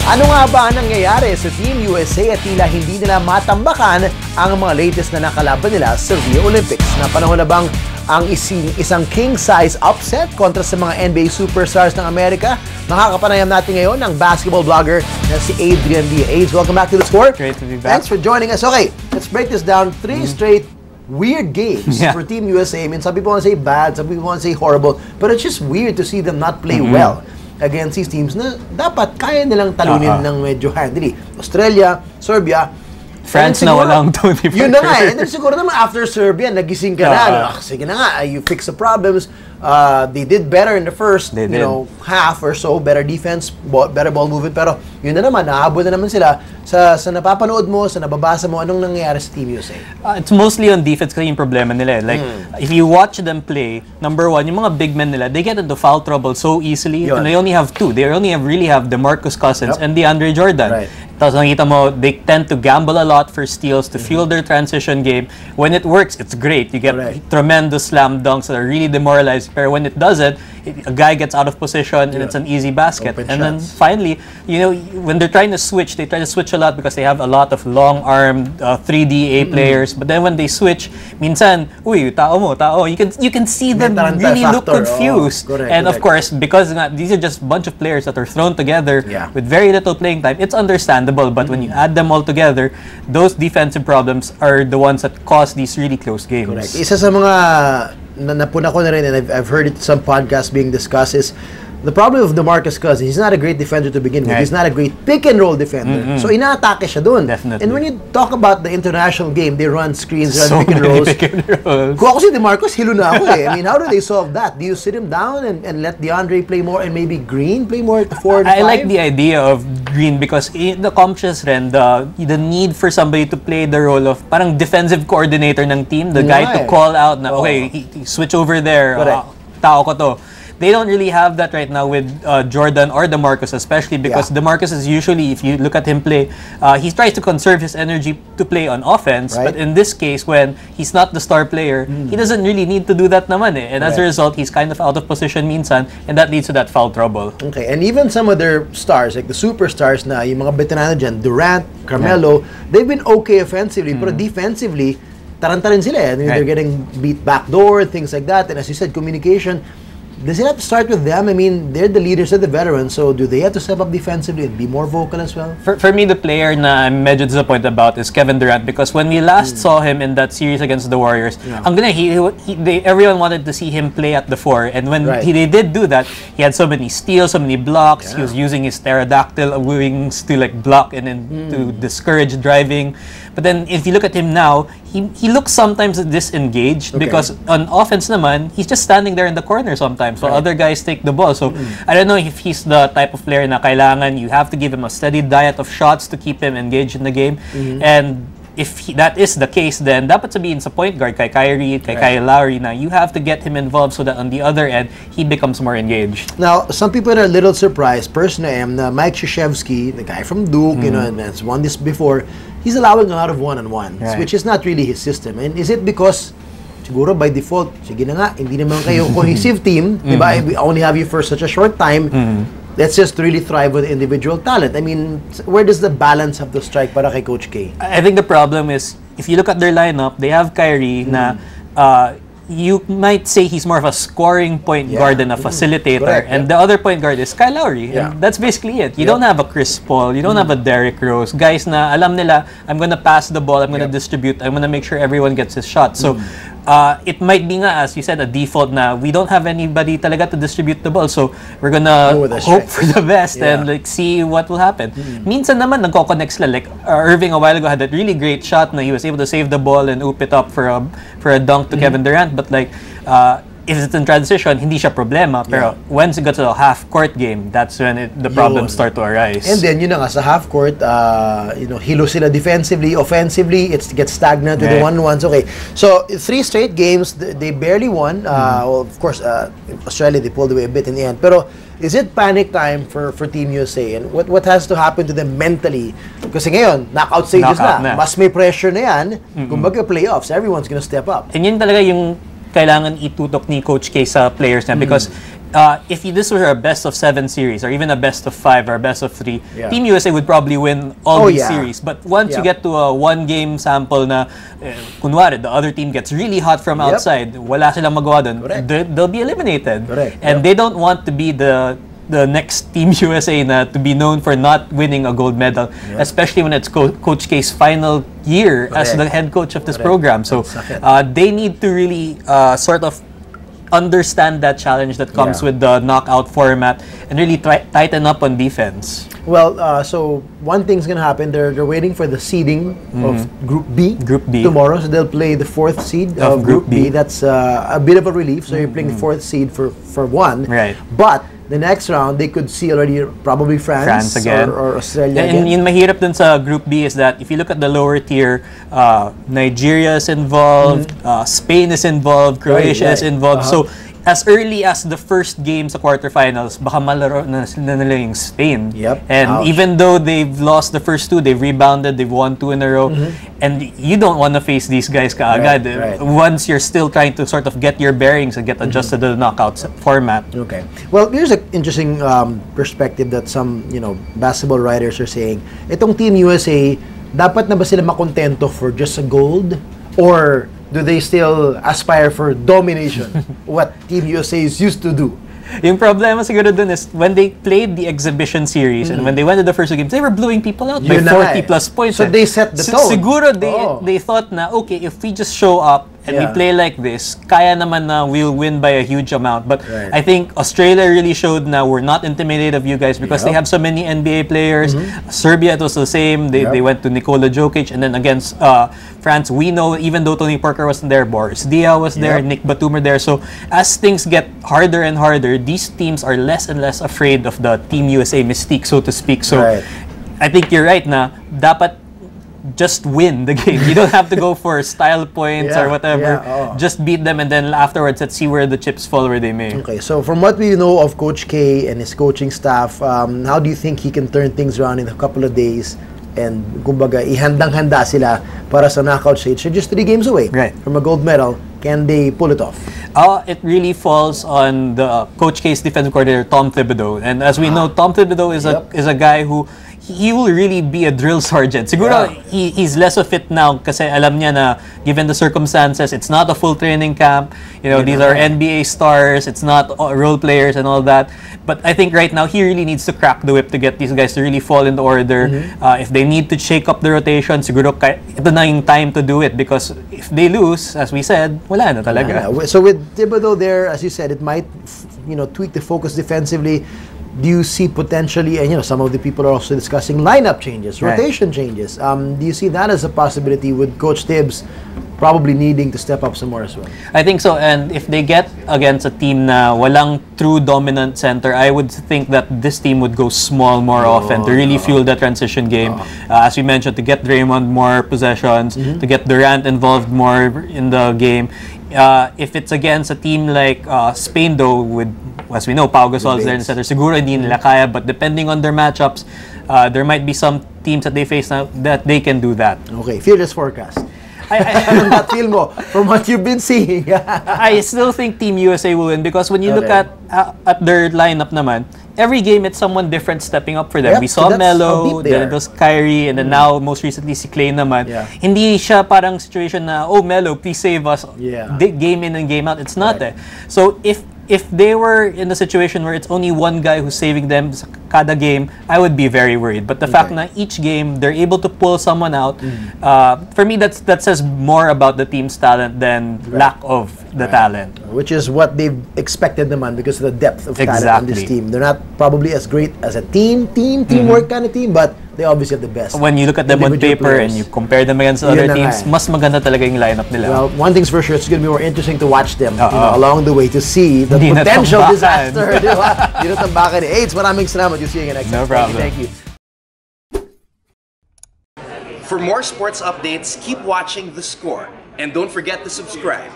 Ano nga ba ang nangyayari sa Team USA at tila hindi nila matambakan ang mga latest na nakalaban nila sa Rio Olympics? Napanahon na bang ang isang king-size upset kontra sa mga NBA superstars ng Amerika? Makakapanayam natin ngayon ang basketball blogger na si Adrian Dy. Age, welcome back to The Score. Great to be back. Thanks for joining us. Okay, let's break this down. 3 straight weird games for Team USA. I mean, some people want to say bad, some people want to say horrible, but it's just weird to see them not play well against these teams na dapat kaya nilang talunin ng medyo handily. Australia, Serbia, France na walang Tony Parker. Yun na nga eh. And then siguro naman after Serbia, nagising ka na. Sige na nga, you fix the problems. They did better in the first half or so. Better defense, better ball movement. Pero yun na naman, nahabol na naman sila sa napapanood mo, sa nababasa mo, anong nangyayari sa Team USA? It's mostly on defense kasi yung problema nila. Like, if you watch them play, number one, yung mga big men nila, they get into foul trouble so easily. And they only have two. They only really have DeMarcus Cousins and DeAndre Jordan. Right. Tapos nakita mo, they tend to gamble a lot for steals to fuel their transition game. When it works, it's great. You get tremendous slam dunks that are really demoralized. Pero when it doesn't, a guy gets out of position and it's an easy basket. Open and shots. then finally, you know, when they're trying to switch, they try to switch a lot because they have a lot of long-armed 3D players. But then when they switch, minsan, uy, tao mo, tao. You can see them really look confused. And of course, because these are just a bunch of players that are thrown together with very little playing time, it's understandable. But when you add them all together, those defensive problems are the ones that cause these really close games. Correct. Isa sa mga napuna ko na rin, and I've heard it some podcasts being discussed, is the problem of DeMarcus Cousins. He's not a great defender to begin with. He's not a great pick-and-roll defender. So, inaatake siya doon. Definitely. And when you talk about the international game, they run screens, run pick-and-rolls. Kung ako si DeMarcus, hilo na ako eh. I mean, how do they solve that? Do you sit him down and let DeAndre play more and maybe Green play more at the 4 and 5? I like the idea of Green because it accomplishes rin the need for somebody to play the role of parang defensive coordinator ng team. The guy to call out na, okay, switch over there. Tao ko to. They don't really have that right now with Jordan or DeMarcus, especially because DeMarcus is usually, if you look at him play, he tries to conserve his energy to play on offense. But in this case, when he's not the star player, he doesn't really need to do that naman eh. And as a result, he's kind of out of position minsan, and that leads to that foul trouble. Okay, and even some of their stars, like the superstars na, yung mga veterano dyan, Durant, Carmelo, they've been okay offensively, pero defensively, taranta rin sila eh. They're getting beat backdoor, things like that. And as you said, communication, does it have to start with them? I mean, they're the leaders of the veterans, so do they have to step up defensively and be more vocal as well? For me, the player na I'm medyo disappointed about is Kevin Durant because when we last saw him in that series against the Warriors, everyone wanted to see him play at the 4, and when they did do that, he had so many steals, so many blocks. He was using his pterodactyl wings to like block and then to discourage driving. But then if you look at him now, he looks sometimes disengaged because on offense naman, he's just standing there in the corner sometimes while other guys take the ball. So I don't know if he's the type of player na kailangan you have to give him a steady diet of shots to keep him engaged in the game. And if that is the case, then dapat sabihin sa point guard kay Kyrie, kay Kyle Lowry na you have to get him involved so that on the other end, he becomes more engaged. Now, some people are a little surprised, personally, na Mike Krzyzewski, the guy from Duke, you know, and has won this before, he's allowing a lot of one-on-ones, which is not really his system. And is it because, siguro by default, sige na nga, hindi naman kayo cohesive team, diba? We only have you for such a short time. Let's just really thrive with individual talent. I mean, where does the balance have to strike para kay Coach K? I think the problem is, if you look at their lineup, they have Kyrie na you might say he's more of a scoring point guard than a facilitator. And the other point guard is Kyle Lowry. And that's basically it. You don't have a Chris Paul. You don't have a Derrick Rose. Guys na alam nila, I'm gonna pass the ball, I'm gonna distribute, I'm gonna make sure everyone gets his shot. So, it might be nga, as you said, a default na we don't have anybody talaga to distribute the ball. So, we're gonna hope for the best and like see what will happen. Minsan naman, nagko-connect sila. Like, Irving a while ago had that really great shot na he was able to save the ball and oop it up for a dunk to Kevin Durant. But like, if it's in transition, hindi siya problema. Pero once it gets to a half-court game, that's when the problems start to arise. And then, yun na nga, sa half-court, hilo sila defensively, offensively, it gets stagnant with the 1-1s. Okay, so 3 straight games, they barely won. Well, of course, Australia, they pulled away a bit in the end. Pero is it panic time for Team USA? And what has to happen to them mentally? Kasi ngayon, knockout stages na. Mas may pressure na yan. Kumbaga playoffs, everyone's gonna step up. And yun talaga yung kailangan itutok ni Coach K sa players niya because if this were a best of 7 series or even a best of 5 or a best of 3, Team USA would probably win all these series. But once you get to a 1-game sample na, kunwari, the other team gets really hot from outside, wala silang magawa dun, they'll be eliminated. And they don't want to be the next Team USA na to be known for not winning a gold medal, especially when it's Coach K's final year as the head coach of this program. So they need to really sort of understand that challenge that comes with the knockout format and really tighten up on defense. Well, so one thing's gonna happen. They're waiting for the seeding of Group B. Tomorrow, so they'll play the 4th seed of Group B. That's a bit of a relief. So you're playing the 4th seed for one. Right. But the next round, they could see already probably France again. Or Australia and again. Yung mahirap dun sa Group B is that if you look at the lower tier, Nigeria is involved, Spain is involved, Croatia is involved. So as early as the first game sa quarterfinals, baka malaro na nila yung Spain. And even though they've lost the first 2, they've rebounded, they've won 2 in a row. And you don't want to face these guys kaagad. Once you're still trying to sort of get your bearings and get adjusted to the knockout format. Okay. Well, here's an interesting perspective that some, basketball writers are saying. Itong Team USA, dapat na ba sila makontento for just a gold? Or do they still aspire for domination? What Team USA is used to do. Yung problema siguro dun is when they played the exhibition series and when they went to the first 2 games, they were blowing people out by 40 plus points. So they set the tone. Siguro they thought na, okay, if we just show up and we play like this, kaya naman na we'll win by a huge amount. But I think Australia really showed na we're not intimidated of you guys because they have so many NBA players. Serbia, it was the same. They went to Nikola Jokic, and then against France, we know even though Tony Parker wasn't there, Boris Diaw was there, Nick Batum were there. So as things get harder and harder, these teams are less and less afraid of the Team USA mystique, so to speak. So I think you're right na dapat just win the game. You don't have to go for style points or whatever. Just beat them, and then afterwards, let's see where the chips fall where they may. Okay, so from what we know of Coach K and his coaching staff, how do you think he can turn things around in a couple of days? And kumbaga, ihandang-handa sila para sa knockout stage. So just 3 games away from a gold medal. Can they pull it off? It really falls on the Coach K's defensive coordinator, Tom Thibodeau. And as we know, Tom Thibodeau is a guy who he will really be a drill sergeant. Siguro he's less of it now kasi alam niya na given the circumstances, it's not a full training camp. These are NBA stars. It's not role players and all that. But I think right now he really needs to crack the whip to get these guys to really fall into order. If they need to shake up the rotation, siguro ito na yung time to do it because if they lose, as we said, wala na talaga. So with Thibodeau there, as you said, it might tweak the focus defensively. Do you see potentially, and some of the people are also discussing lineup changes, rotation changes. Do you see that as a possibility with Coach Tibbs probably needing to step up some more as well? I think so, and if they get against a team na walang true dominant center, I would think that this team would go small more often to really fuel the transition game. As we mentioned, to get Draymond more possessions, to get Durant involved more in the game. If it's against a team like Spain, though, with, as we know, Pau Gasol is there in the center, siguro hindi nila kaya, but depending on their matchups, there might be some teams that they face now that they can do that. Okay, fearless forecast. Anong that feel mo from what you've been seeing? I still think Team USA will win because when you look at their lineup naman, every game it's someone different stepping up for them. We saw Melo, then it was Kyrie, and then now most recently si Klay naman. Hindi siya parang situation na, oh Melo, please save us. Game in and game out. It's not So if they were in the situation where it's only one guy who's saving them kada game, I would be very worried. But the fact na each game they're able to pull someone out, for me that says more about the team's talent than lack of the talent. Which is what they've expected naman because of the depth of talent on this team. They're not probably as great as a teamwork kind of team, but they obviously have the best. When you look at them on paper and you compare them against other teams, mas maganda talaga yung lineup nila. Well, one thing's for sure, it's going to be more interesting to watch them along the way to see the potential disaster. Di na tambakan ni AIDS. Maraming salamat. You'll see you next time. No problem. Thank you. For more sports updates, keep watching The Score. And don't forget to subscribe.